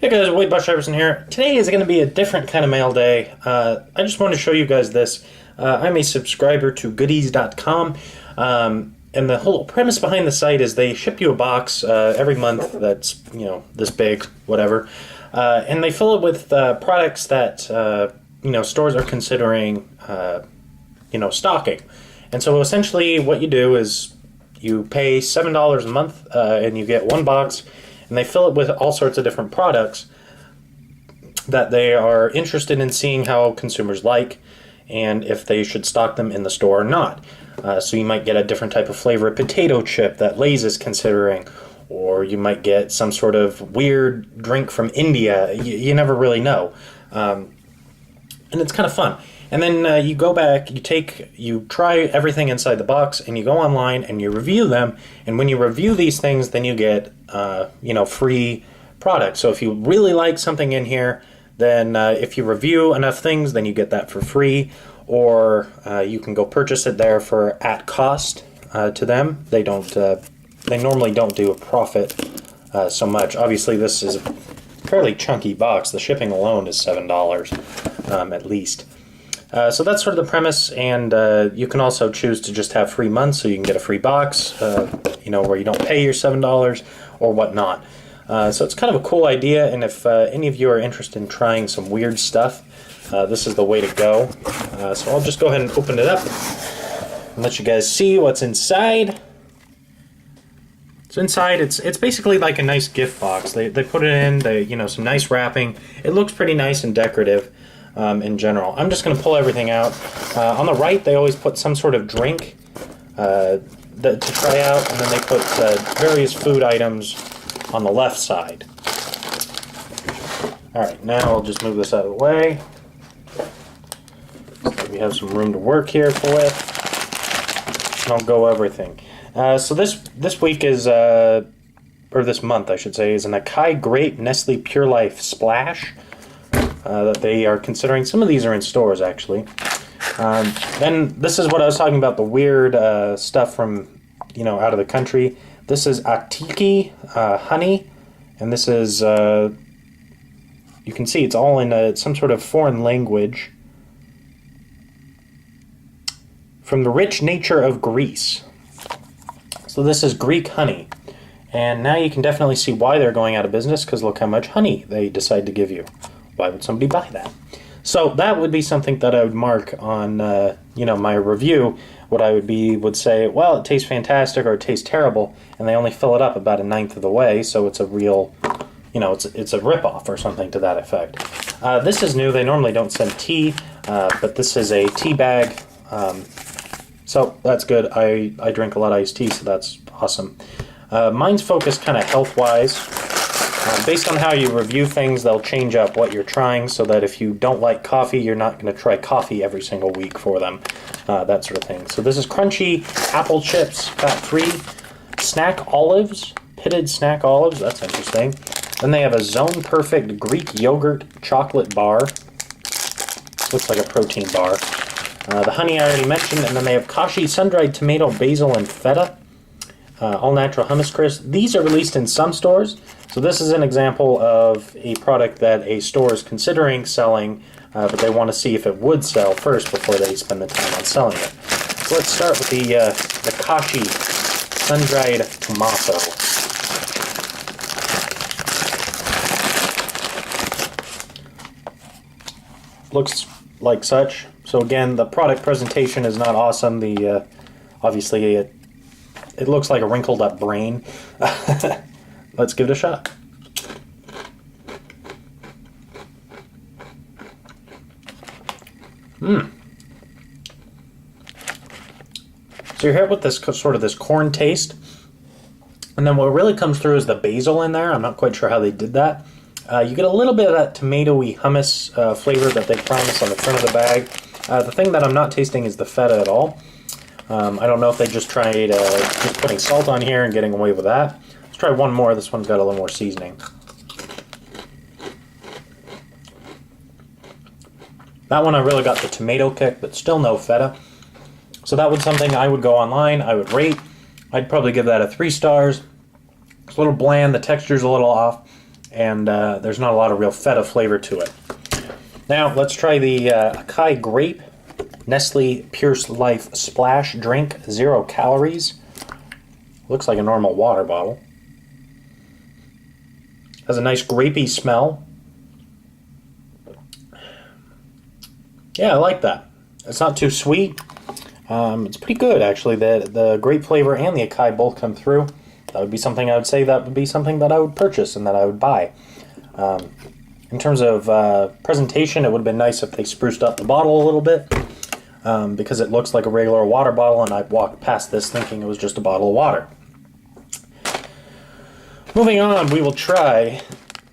Hey guys, Wadeboshiverson here. Today is going to be a different kind of mail day. I just wanted to show you guys this. I'm a subscriber to goodies.com, and the whole premise behind the site is they ship you a box every month that's, this big, whatever, and they fill it with products that, stores are considering, stocking. And so essentially what you do is you pay $7 a month, and you get one box. And they fill it with all sorts of different products that they are interested in seeing how consumers like and if they should stock them in the store or not. So you might get a different type of flavor of potato chip that Lay's is considering, or you might get some sort of weird drink from India. You never really know. And it's kind of fun. And then you go back, you try everything inside the box, and you go online and you review them. And when you review these things, then you get, free products. So if you really like something in here, then if you review enough things, then you get that for free. Or you can go purchase it there for at cost to them. They normally don't do a profit so much. Obviously, this is a fairly chunky box. The shipping alone is $7 at least. So that's sort of the premise, and you can also choose to just have free months, so you can get a free box, where you don't pay your $7 or whatnot. So it's kind of a cool idea, and if any of you are interested in trying some weird stuff, this is the way to go. So I'll just go ahead and open it up and let you guys see what's inside. So inside, it's basically like a nice gift box. They put it in, some nice wrapping. It looks pretty nice and decorative. In general. I'm just going to pull everything out. On the right, they always put some sort of drink to try out, and then they put various food items on the left side. Alright, now I'll just move this out of the way. So we have some room to work here with. And I'll go everything. So this week is, or this month I should say, is an Acai Grape Nestle Pure Life Splash. That they are considering. Some of these are in stores, actually. Then this is what I was talking about, the weird stuff from, out of the country. This is Atiki honey, and this is, you can see it's all in some sort of foreign language. From the rich nature of Greece. So this is Greek honey. And now you can definitely see why they're going out of business, because look how much honey they decide to give you. Why would somebody buy that? So that would be something that I would mark on, my review. What I would say, well, it tastes fantastic or it tastes terrible, and they only fill it up about a ninth of the way, so it's a real, it's a ripoff or something to that effect. This is new. They normally don't send tea, but this is a tea bag, so that's good. I drink a lot of iced tea, so that's awesome. Mine's focused kind of health-wise. Based on how you review things, they'll change up what you're trying so that if you don't like coffee, you're not going to try coffee every single week for them, that sort of thing. So this is crunchy apple chips, fat-free, snack olives, pitted snack olives, that's interesting. Then they have a Zone Perfect Greek yogurt chocolate bar. Looks like a protein bar. The honey I already mentioned, and then they have Kashi sun-dried tomato, basil, and feta. All-natural hummus crisp. These are released in some stores. So this is an example of a product that a store is considering selling, but they want to see if it would sell first before they spend the time on selling it. So let's start with the Kashi sun-dried tomato. Looks like such. So again, the product presentation is not awesome. The obviously it looks like a wrinkled up brain. Let's give it a shot. So you're here with this sort of this corn taste, and then what really comes through is the basil in there. I'm not quite sure how they did that. You get a little bit of that tomatoey hummus flavor that they promise on the front of the bag. The thing that I'm not tasting is the feta at all. I don't know if they just tried just putting salt on here and getting away with that. Let's try one more. This one's got a little more seasoning. That one I really got the tomato kick, but still no feta. So that was something I would go online, I would rate. I'd probably give that a 3 stars. It's a little bland, the texture's a little off. and there's not a lot of real feta flavor to it. Now, let's try the Acai Grape Nestle Pure Life Splash Drink, 0 calories. Looks like a normal water bottle. Has a nice grapey smell. Yeah, I like that. It's not too sweet. It's pretty good, actually. The grape flavor and the acai both come through. That would be something I would say that would be something that I would purchase and that I would buy. In terms of presentation, it would have been nice if they spruced up the bottle a little bit, because it looks like a regular water bottle, and I walked past this thinking it was just a bottle of water. Moving on, we will try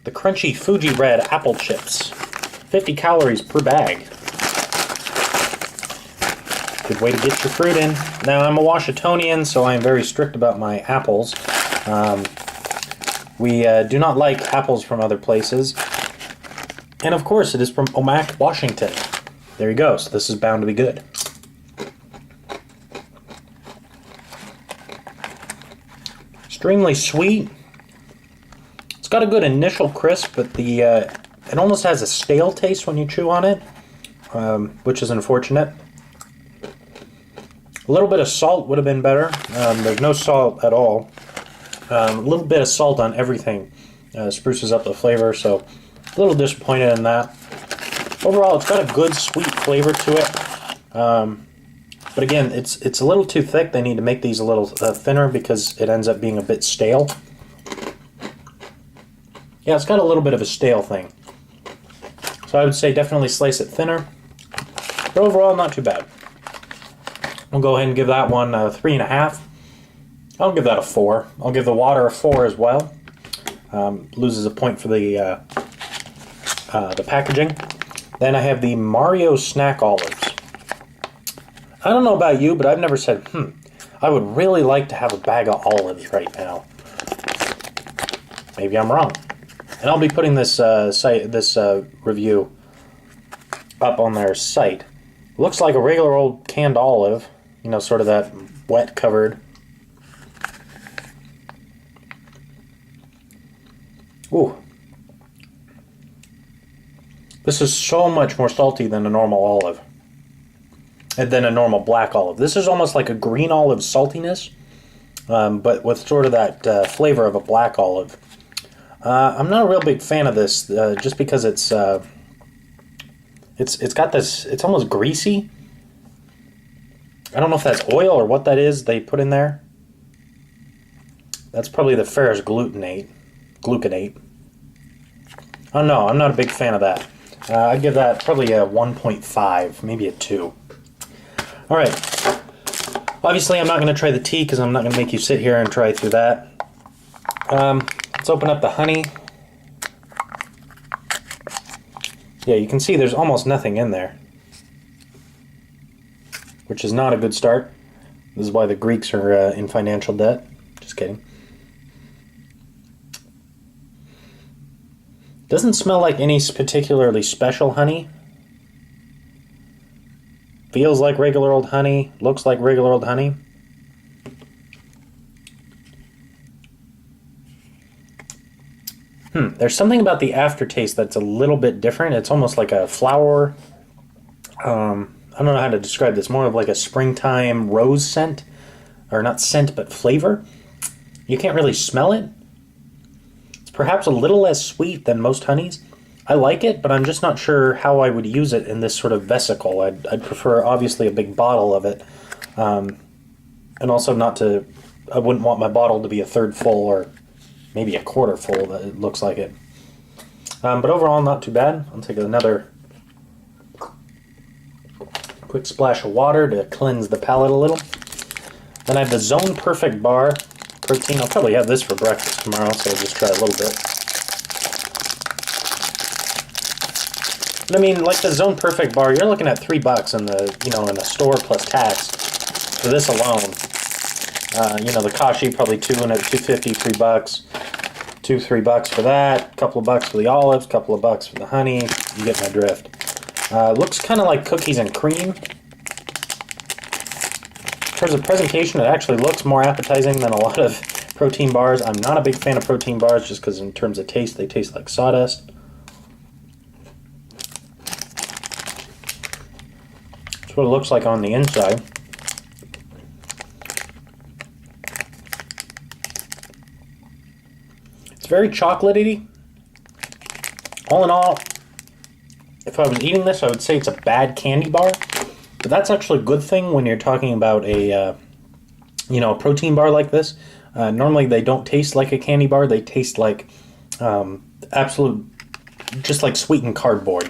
the crunchy Fuji Red Apple Chips. 50 calories per bag. Good way to get your fruit in. Now, I'm a Washingtonian, so I'm very strict about my apples. We do not like apples from other places. And of course, it is from Omak, Washington. There you go, so this is bound to be good. Extremely sweet. It's got a good initial crisp, but it almost has a stale taste when you chew on it, which is unfortunate. A little bit of salt would have been better. There's no salt at all. A little bit of salt on everything spruces up the flavor, so a little disappointed in that. Overall, it's got a good sweet flavor to it. But again, it's a little too thick. They need to make these a little thinner because it ends up being a bit stale. Yeah, it's got a little bit of a stale thing. So I would say definitely slice it thinner. But overall, not too bad. I'll go ahead and give that one 3.5. I'll give that a 4. I'll give the water a 4 as well. Loses a point for the packaging. Then I have the Mario Snack Olives. I don't know about you, but I've never said, I would really like to have a bag of olives right now. Maybe I'm wrong. And I'll be putting this review up on their site. Looks like a regular old canned olive, you know, sort of that wet covered. Ooh. This is so much more salty than a normal olive. And than a normal black olive. This is almost like a green olive saltiness, but with sort of that flavor of a black olive. I'm not a real big fan of this, just because it's got this. It's almost greasy. I don't know if that's oil or what that is they put in there. That's probably the ferrous gluconate. Oh no, I'm not a big fan of that. I'd give that probably a 1.5, maybe a 2. All right. Obviously, I'm not going to try the tea because I'm not going to make you sit here and try through that. Let's open up the honey. Yeah, you can see there's almost nothing in there, which is not a good start. This is why the Greeks are in financial debt. Just kidding. Doesn't smell like any particularly special honey. Feels like regular old honey. Looks like regular old honey. There's something about the aftertaste that's a little bit different. It's almost like a flower. I don't know how to describe this. More of like a springtime rose scent. Or not scent, but flavor. You can't really smell it. It's perhaps a little less sweet than most honeys. I like it, but I'm just not sure how I would use it in this sort of vesicle. I'd prefer, obviously, a big bottle of it. And also I wouldn't want my bottle to be a third full or maybe a quarter full, that it looks like it. But overall, not too bad. I'll take another quick splash of water to cleanse the palate a little. Then I have the Zone Perfect Bar protein. I'll probably have this for breakfast tomorrow, so I'll just try a little bit. But I mean, like the Zone Perfect Bar, you're looking at $3 in the store plus tax for this alone. The kashi probably $2.50, $3, $3 for that, a couple of bucks for the olives, couple of bucks for the honey. You get my drift. Looks kind of like cookies and cream. In terms of presentation, it actually looks more appetizing than a lot of protein bars. I'm not a big fan of protein bars just because in terms of taste, they taste like sawdust. That's what it looks like on the inside. It's very chocolatey. All in all, if I was eating this, I would say it's a bad candy bar. But that's actually a good thing when you're talking about a, a protein bar like this. Normally they don't taste like a candy bar. They taste like absolute, just like sweetened cardboard.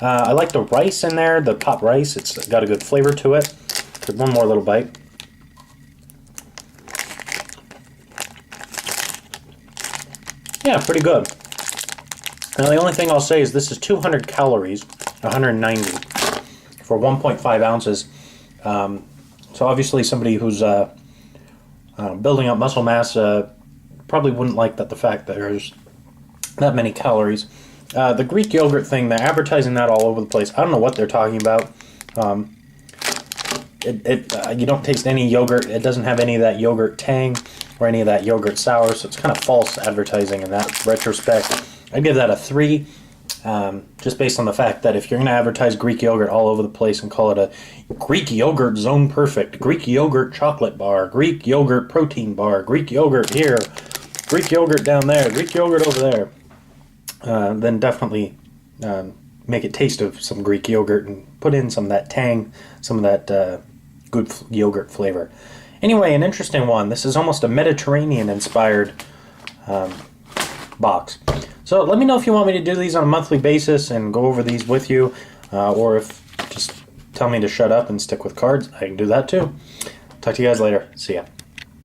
I like the rice in there, the pot rice. It's got a good flavor to it. Take one more little bite. Yeah, pretty good. Now the only thing I'll say is this is 200 calories, 190 for 1.5 ounces. So obviously somebody who's building up muscle mass probably wouldn't like the fact that there's that many calories. The Greek yogurt thing, they're advertising that all over the place. I don't know what they're talking about. You don't taste any yogurt. It doesn't have any of that yogurt tang or any of that yogurt sour, so it's kind of false advertising in that retrospect. I'd give that a 3, just based on the fact that if you're going to advertise Greek yogurt all over the place and call it a Greek yogurt zone perfect, Greek yogurt chocolate bar, Greek yogurt protein bar, Greek yogurt here, Greek yogurt down there, Greek yogurt over there, then definitely make it taste of some Greek yogurt and put in some of that tang, some of that good yogurt flavor. Anyway, an interesting one. This is almost a Mediterranean-inspired box. So let me know if you want me to do these on a monthly basis and go over these with you, or if just tell me to shut up and stick with cards. I can do that too. Talk to you guys later. See ya.